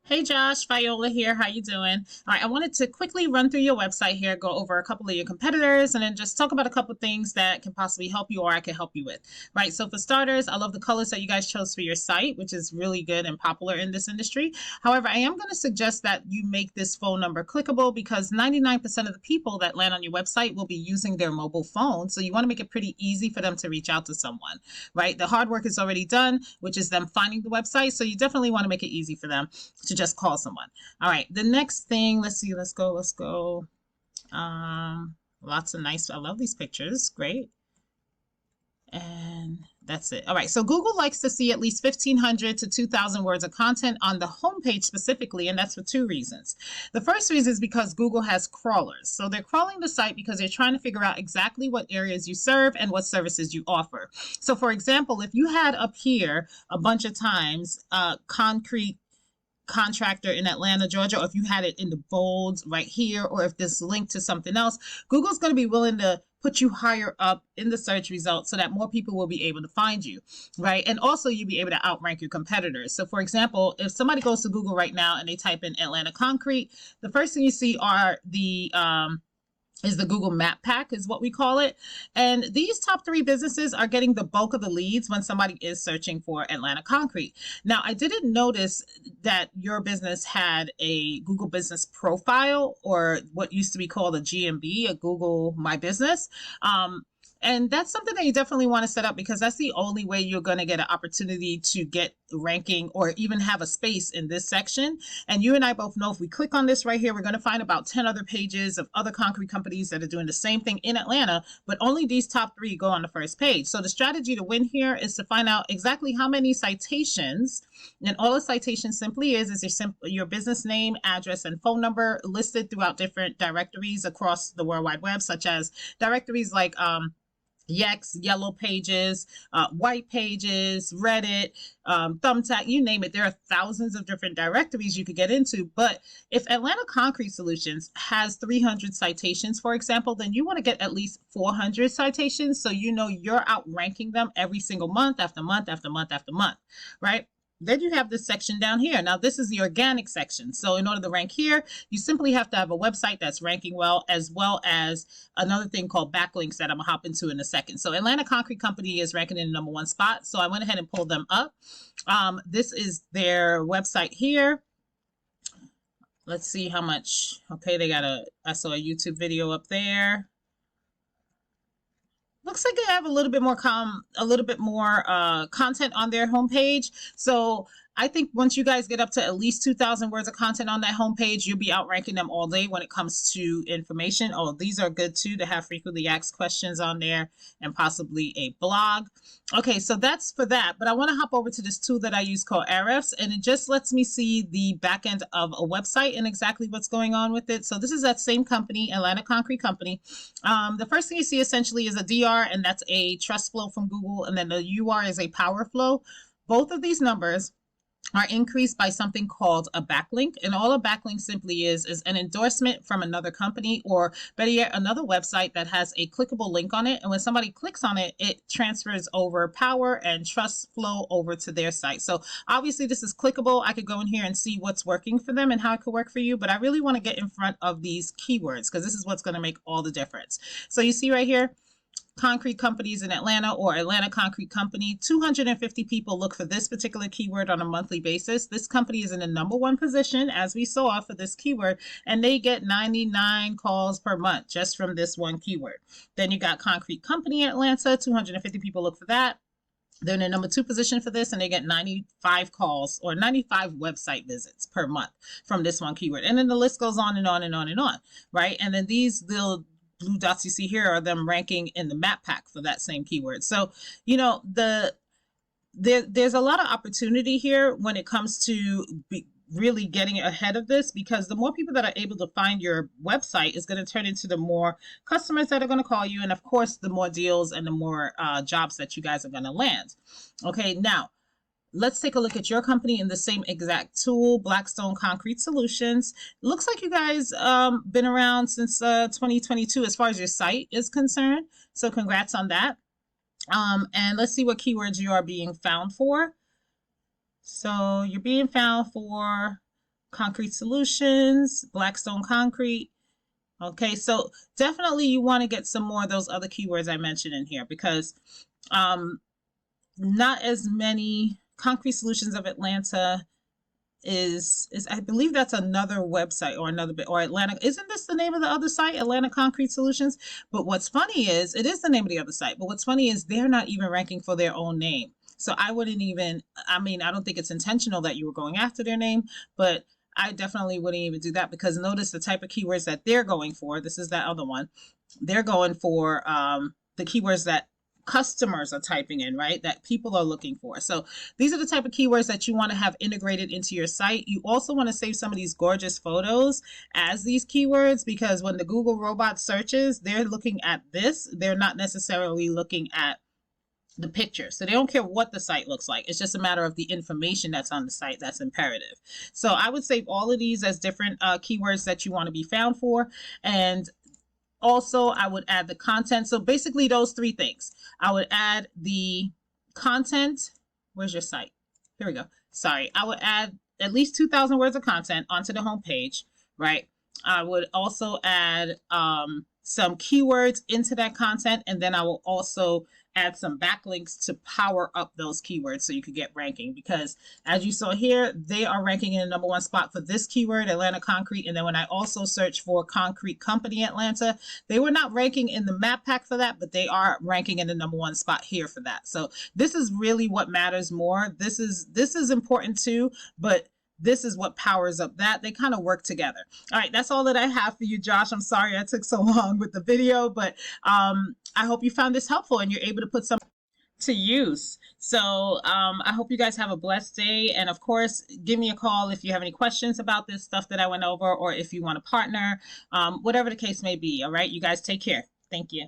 Hey Josh, Viola here. How you doing? All right, I wanted to quickly run through your website here, go over a couple of your competitors, and then just talk about a couple of things that can possibly help you or I can help you with. Right. So for starters, I love the colors that you guys chose for your site, which is really good and popular in this industry. However, I am going to suggest that you make this phone number clickable because 99% of the people that land on your website will be using their mobile phone. So you want to make it pretty easy for them to reach out to someone, right? The hard work is already done, which is them finding the website. So you definitely want to make it easy for them to just call someone. All right. The next thing, let's see, let's go. Lots of nice, I love these pictures. Great. And that's it. All right. So Google likes to see at least 1,500 to 2,000 words of content on the homepage specifically, and that's for two reasons. The first reason is because Google has crawlers. So they're crawling the site because they're trying to figure out exactly what areas you serve and what services you offer. So for example, if you had up here a bunch of times concrete contractor in Atlanta, Georgia, or if you had it in the bold right here, or if this linked to something else, Google's going to be willing to put you higher up in the search results so that more people will be able to find you, right? And also you'll be able to outrank your competitors. So for example, if somebody goes to Google right now and they type in Atlanta concrete, the first thing you see are the is the Google Map Pack is what we call it. And these top three businesses are getting the bulk of the leads when somebody is searching for Atlanta concrete. Now, I didn't notice that your business had a Google Business Profile, or what used to be called a GMB, a Google My Business. And that's something that you definitely want to set up because that's the only way you're going to get an opportunity to get ranking or even have a space in this section. And you and I both know if we click on this right here, we're going to find about 10 other pages of other concrete companies that are doing the same thing in Atlanta, but only these top three go on the first page. So the strategy to win here is to find out exactly how many citations, and all a citation simply is your business name, address, and phone number listed throughout different directories across the World Wide Web, such as directories like Yext, Yellow Pages, White Pages, Reddit, Thumbtack, you name it. There are thousands of different directories you could get into. But if Atlanta Concrete Solutions has 300 citations, for example, then you want to get at least 400 citations so you know you're outranking them every single month after month after month after month, right? Then you have this section down here. Now, this is the organic section. So in order to rank here, you simply have to have a website that's ranking well as another thing called backlinks that I'm going to hop into in a second. So Atlanta Concrete Company is ranking in the #1 spot. So I went ahead and pulled them up. This is their website here. Let's see how much. Okay, I saw a YouTube video up there. Looks like they have a little bit more content on their homepage. So I think once you guys get up to at least 2,000 words of content on that homepage, you'll be outranking them all day when it comes to information. Oh, these are good too to have frequently asked questions on there and possibly a blog. Okay, so that's for that. But I want to hop over to this tool that I use called Ahrefs, and it just lets me see the back end of a website and exactly what's going on with it. So this is that same company, Atlanta Concrete Company. The first thing you see essentially is a DR, and that's a trust flow from Google, and then the UR is a power flow. Both of these numbers are increased by something called a backlink. And all a backlink simply is an endorsement from another company, or better yet, another website that has a clickable link on it. And when somebody clicks on it, it transfers over power and trust flow over to their site. So obviously this is clickable. I could go in here and see what's working for them and how it could work for you. But I really want to get in front of these keywords because this is what's going to make all the difference. So you see right here, concrete companies in Atlanta, or Atlanta Concrete Company. 250 people look for this particular keyword on a monthly basis. This company is in the #1 position, as we saw, for this keyword, and they get 99 calls per month just from this one keyword. Then you got Concrete Company Atlanta. 250 people look for that. They're in the #2 position for this, and they get 95 calls or 95 website visits per month from this one keyword. And then the list goes on and on and on and on, right? And then these little blue dots you see here are them ranking in the map pack for that same keyword. So, you know, there's a lot of opportunity here when it comes to really getting ahead of this, because the more people that are able to find your website is going to turn into the more customers that are going to call you. And of course, the more deals and the more jobs that you guys are going to land. Okay, now, let's take a look at your company in the same exact tool, Blackstone Concrete Solutions. Looks like you guys been around since 2022 as far as your site is concerned. So congrats on that. And let's see what keywords you are being found for. So you're being found for Concrete Solutions, Blackstone Concrete. Okay, so definitely you want to get some more of those other keywords I mentioned in here because not as many. Concrete Solutions of Atlanta is I believe that's another website or another bit, or Atlanta. Isn't this the name of the other site, Atlanta Concrete Solutions? But what's funny is it is the name of the other site, but what's funny is they're not even ranking for their own name. So I wouldn't even, I mean, I don't think it's intentional that you were going after their name, but I definitely wouldn't even do that because notice the type of keywords that they're going for. This is that other one. They're going for the keywords that customers are typing in, right? That people are looking for. So these are the type of keywords that you want to have integrated into your site. You also want to save some of these gorgeous photos as these keywords because when the Google robot searches, they're looking at this. They're not necessarily looking at the picture. So they don't care what the site looks like. It's just a matter of the information that's on the site that's imperative. So I would save all of these as different keywords that you want to be found for. And also, I would add the content. So basically those three things. I would add the content. Where's your site? Here we go. Sorry. I would add at least 2,000 words of content onto the homepage, right? I would also add some keywords into that content, and then I will also add some backlinks to power up those keywords so you could get ranking because as you saw here, they are ranking in the #1 spot for this keyword, Atlanta Concrete. And then when I also search for Concrete Company Atlanta, they were not ranking in the map pack for that, but they are ranking in the #1 spot here for that. So this is really what matters more. This is important too, but this is what powers up that. They kind of work together. All right, that's all that I have for you, Josh. I'm sorry I took so long with the video, but I hope you found this helpful and you're able to put some to use. So I hope you guys have a blessed day. And of course, give me a call if you have any questions about this stuff that I went over or if you want to partner, whatever the case may be. All right, you guys take care. Thank you.